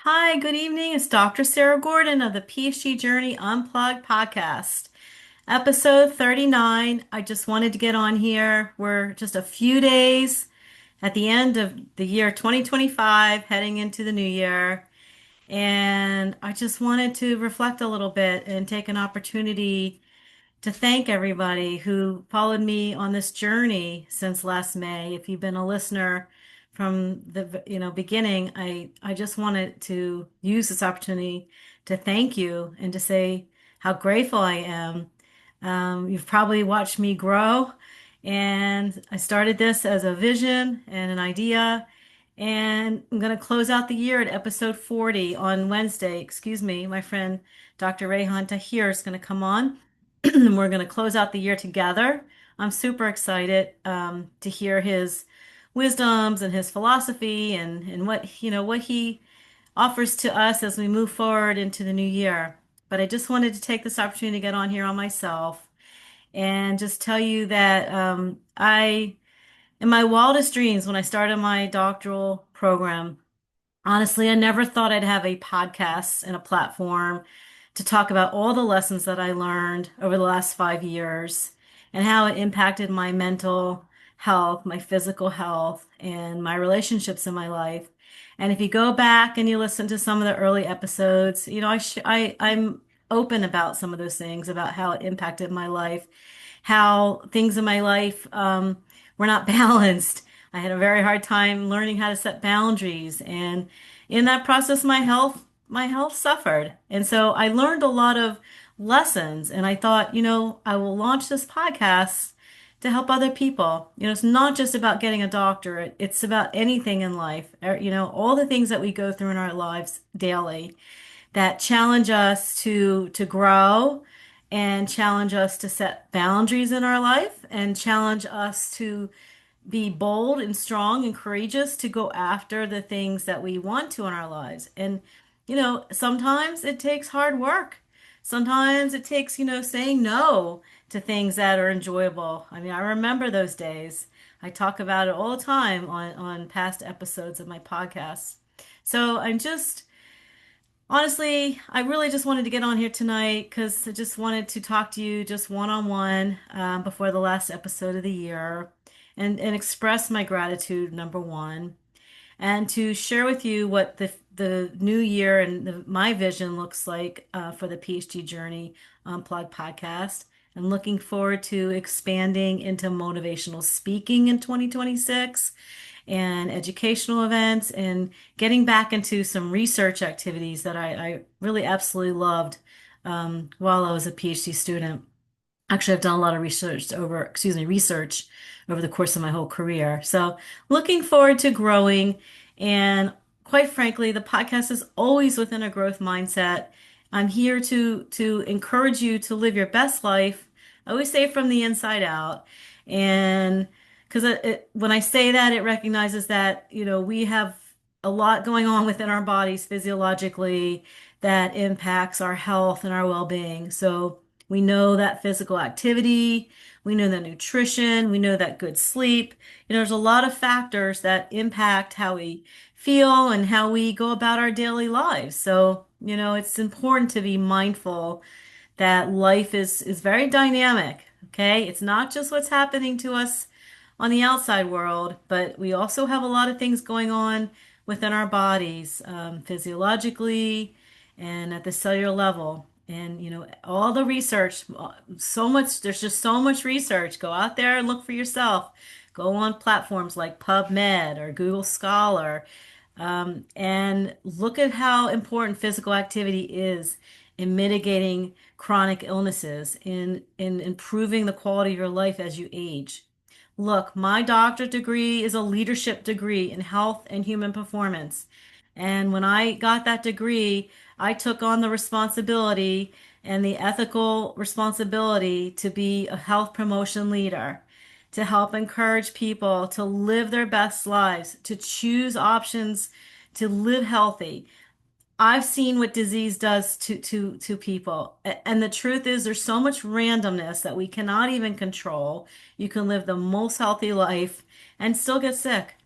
Hi, good evening. It's Dr. Sarah Gordon of the PhD Journey Unplugged podcast. Episode 39. I just wanted to get on here. We're just a few days at the end of the year 2025, heading into the new year. And I just wanted to reflect a little bit and take an opportunity to thank everybody who followed me on this journey since last May. If you've been a listener from the beginning, I just wanted to use this opportunity to thank you and to say how grateful I am. You've probably watched me grow, and I started this as a vision and an idea. And I'm going to close out the year at episode 40 on Wednesday. Excuse me, my friend Dr. Rehan Tahir is going to come on. We're going to close out the year together. I'm super excited to hear his wisdoms and his philosophy and what he offers to us as we move forward into the new year. But I just wanted to take this opportunity to get on here on myself and just tell you that in my wildest dreams, when I started my doctoral program, honestly, I never thought I'd have a podcast and a platform to talk about all the lessons that I learned over the last 5 years and how it impacted my mental health, my physical health, and my relationships in my life. And if you go back and you listen to some of the early episodes, I'm open about some of those things, about how it impacted my life, how things in my life were not balanced. I had a very hard time learning how to set boundaries, and in that process, my health suffered. And so I learned a lot of lessons, and I thought, I will launch this podcast to help other people. It's not just about getting a doctorate, it's about anything in life. All the things that we go through in our lives daily that challenge us to grow and challenge us to set boundaries in our life and challenge us to be bold and strong and courageous to go after the things that we want to in our lives. And, sometimes it takes hard work. Sometimes it takes, saying no to things that are enjoyable. I mean, I remember those days. I talk about it all the time on past episodes of my podcast. So honestly, I really just wanted to get on here tonight because I just wanted to talk to you just one-on-one before the last episode of the year and express my gratitude, number one, and to share with you what the new year and my vision looks like for the PhD Journey Unplugged podcast. And looking forward to expanding into motivational speaking in 2026 and educational events and getting back into some research activities that I really absolutely loved while I was a PhD student. Actually, I've done a lot of research over the course of my whole career. So looking forward to growing. And quite frankly, the podcast is always within a growth mindset. I'm here to encourage you to live your best life. I always say from the inside out. And because when I say that, it recognizes that, we have a lot going on within our bodies physiologically that impacts our health and our well-being. So we know that physical activity, we know that nutrition, we know that good sleep. There's a lot of factors that impact how we feel and how we go about our daily lives. So, it's important to be mindful that life is very dynamic, okay? It's not just what's happening to us on the outside world, but we also have a lot of things going on within our bodies, physiologically and at the cellular level. And, all the research, so much, there's just so much research. Go out there and look for yourself. Go on platforms like PubMed or Google Scholar, and look at how important physical activity is in mitigating chronic illnesses, in improving the quality of your life as you age. Look, my doctorate degree is a leadership degree in health and human performance. And when I got that degree, I took on the responsibility and the ethical responsibility to be a health promotion leader, to help encourage people to live their best lives, to choose options to live healthy. I've seen what disease does to people. And the truth is there's so much randomness that we cannot even control. You can live the most healthy life and still get sick.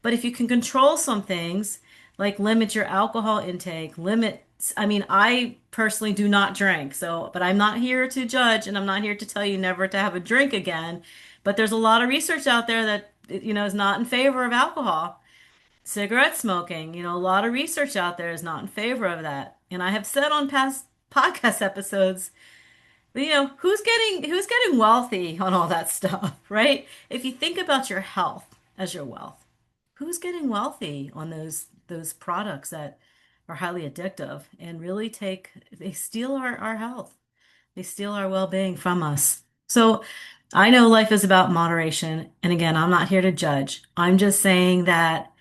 But if you can control some things, Like limit your alcohol intake, limit, I mean, I personally do not drink, so, but I'm not here to judge and I'm not here to tell you never to have a drink again. But there's a lot of research out there that, is not in favor of alcohol. Cigarette smoking, a lot of research out there is not in favor of that. And I have said on past podcast episodes, who's getting wealthy on all that stuff, right? If you think about your health as your wealth, who's getting wealthy on those products that are highly addictive and really they steal our health. They steal our well-being from us. So I know life is about moderation. And again, I'm not here to judge. I'm just saying that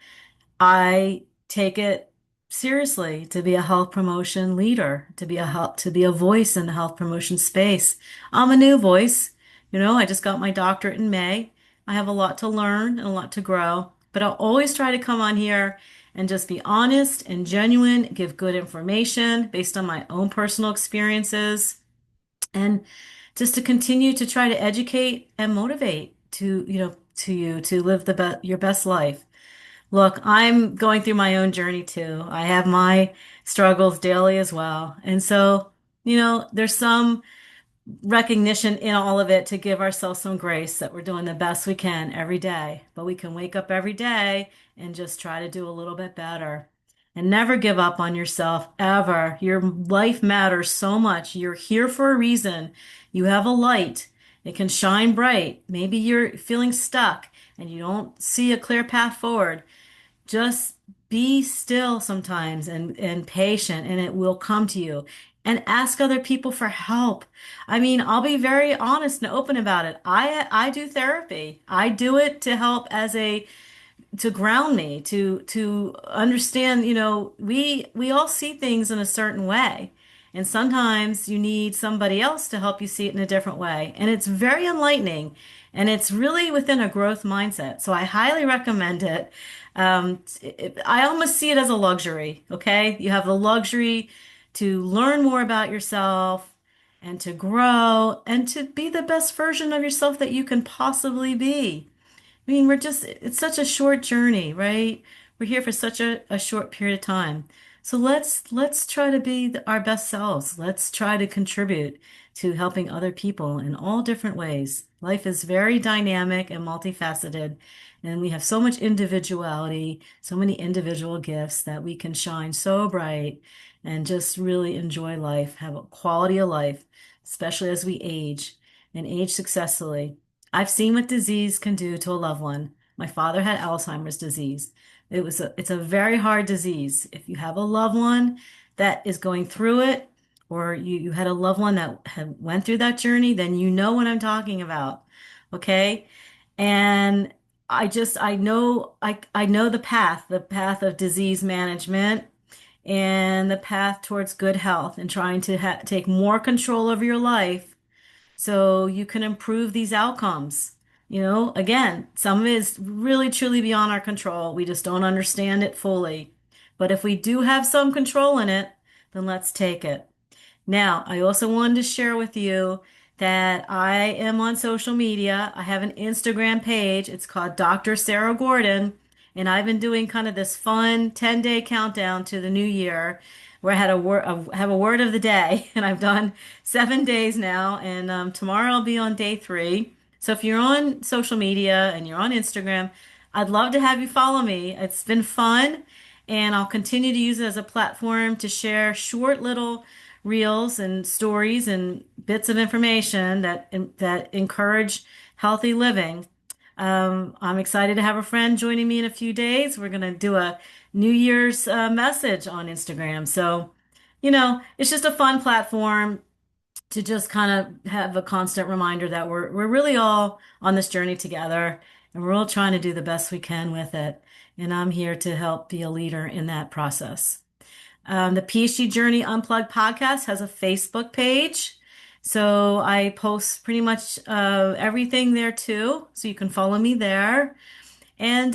I take it seriously to be a health promotion leader, to be a voice in the health promotion space. I'm a new voice. I just got my doctorate in May. I have a lot to learn and a lot to grow, but I'll always try to come on here and just be honest and genuine, give good information based on my own personal experiences, and just to continue to try to educate and motivate to live your best life. Look, I'm going through my own journey too. I have my struggles daily as well. And so, there's some recognition in all of it to give ourselves some grace that we're doing the best we can every day. But we can wake up every day and just try to do a little bit better. And never give up on yourself ever. Your life matters so much. You're here for a reason. You have a light. It can shine bright. Maybe you're feeling stuck and you don't see a clear path forward. Just be still sometimes and patient, and it will come to you. And ask other people for help. I mean, I'll be very honest and open about it. I do therapy. I do it to help to ground me, to understand, we all see things in a certain way. And sometimes you need somebody else to help you see it in a different way. And it's very enlightening. And it's really within a growth mindset. So I highly recommend it. I almost see it as a luxury, okay? You have the luxury to learn more about yourself and to grow and to be the best version of yourself that you can possibly be. I mean, it's such a short journey, right? We're here for such a short period of time. So let's try to be our best selves. Let's try to contribute to helping other people in all different ways. Life is very dynamic and multifaceted, and we have so much individuality, so many individual gifts that we can shine so bright and just really enjoy life, have a quality of life, especially as we age and age successfully. I've seen what disease can do to a loved one. My father had Alzheimer's disease. It's a very hard disease. If you have a loved one that is going through it, or you had a loved one that had went through that journey, then you know what I'm talking about. Okay? And I know the path of disease management and the path towards good health and trying to take more control over your life so you can improve these outcomes. Again, some of it is really truly beyond our control. We just don't understand it fully. But if we do have some control in it, then let's take it. Now, I also wanted to share with you that I am on social media. I have an Instagram page. It's called Dr. Sarah Gordon. And I've been doing kind of this fun 10-day countdown to the new year where I have a word of the day. And I've done 7 days now. And tomorrow I'll be on day 3. So if you're on social media and you're on Instagram, I'd love to have you follow me. It's been fun. And I'll continue to use it as a platform to share short little reels and stories and bits of information that encourage healthy living. I'm excited to have a friend joining me in a few days. We're going to do a New Year's message on Instagram. So, it's just a fun platform to just kind of have a constant reminder that we're really all on this journey together and we're all trying to do the best we can with it. And I'm here to help be a leader in that process. The PhD Journey Unplugged podcast has a Facebook page. So I post pretty much everything there too. So you can follow me there. And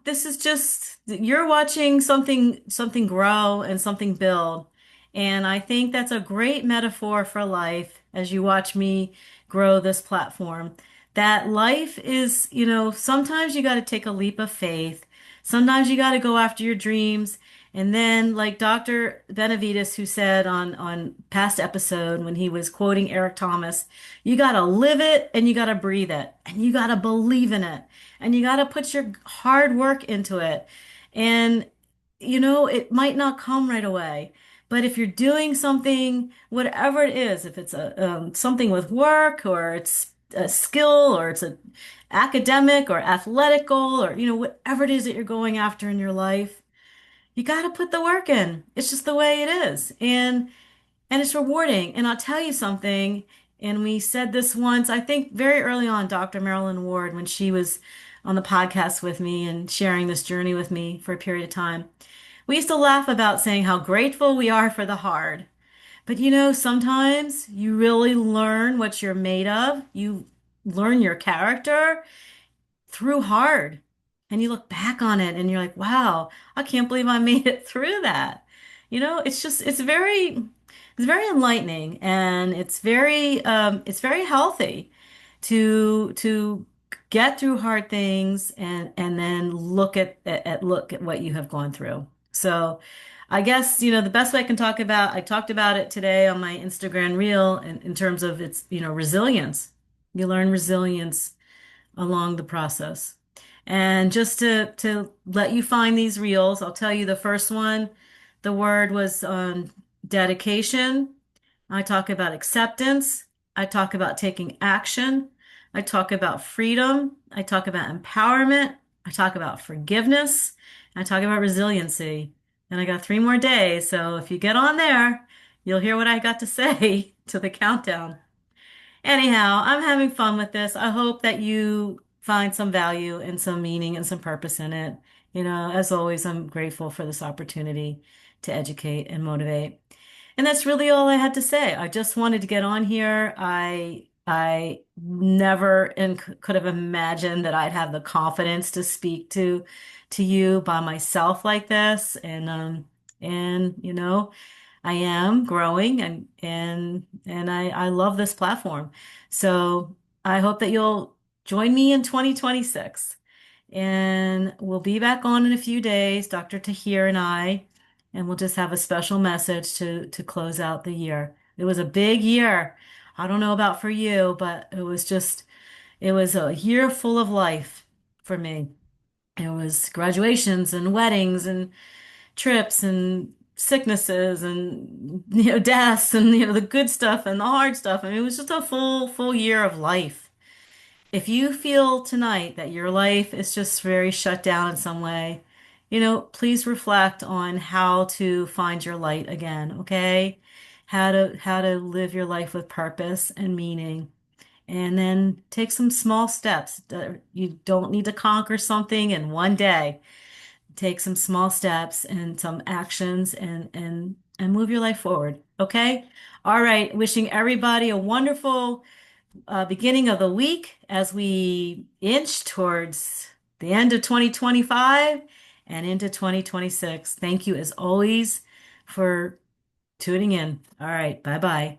this is just you're watching something grow and something build. And I think that's a great metaphor for life as you watch me grow this platform. That life is, sometimes you got to take a leap of faith. Sometimes you got to go after your dreams. And then, like Dr. Benavides, who said on past episode when he was quoting Eric Thomas, you got to live it and you got to breathe it and you got to believe in it and you got to put your hard work into it. And, it might not come right away. But if you're doing something, whatever it is, if it's something with work or it's a skill or it's a academic or athletic goal or whatever it is that you're going after in your life, you got to put the work in. It's just the way it is. And it's rewarding. And I'll tell you something, and we said this once, I think very early on, Dr. Marilyn Ward, when she was on the podcast with me and sharing this journey with me for a period of time. We used to laugh about saying how grateful we are for the hard. But sometimes you really learn what you're made of. You learn your character through hard. And you look back on it and you're like, wow, I can't believe I made it through that. It's very enlightening and it's very healthy to get through hard things and then look at what you have gone through. So I guess, the best way I talked about it today on my Instagram reel in terms of its, resilience. You learn resilience along the process. And just to let you find these reels, I'll tell you the first one, the word was dedication. I talk about acceptance. I talk about taking action. I talk about freedom. I talk about empowerment. I talk about forgiveness. I talk about resiliency. And I got 3 more days. So if you get on there, you'll hear what I got to say to the countdown. Anyhow, I'm having fun with this. I hope that you find some value and some meaning and some purpose in it. As always, I'm grateful for this opportunity to educate and motivate. And that's really all I had to say. I just wanted to get on here. I never could have imagined that I'd have the confidence to speak to you by myself like this. And I am growing and I love this platform. So I hope that you'll join me in 2026. And we'll be back on in a few days, Dr. Tahir and I, and we'll just have a special message to close out the year. It was a big year. I don't know about for you, but it was a year full of life for me. It was graduations and weddings and trips and sicknesses and deaths and the good stuff and the hard stuff. I mean, it was just a full year of life. If you feel tonight that your life is just very shut down in some way, please reflect on how to find your light again, okay? How to live your life with purpose and meaning. And then take some small steps. You don't need to conquer something in one day. Take some small steps and some actions and move your life forward. Okay? All right. Wishing everybody a wonderful beginning of the week as we inch towards the end of 2025 and into 2026. Thank you as always for tuning in. All right. Bye bye.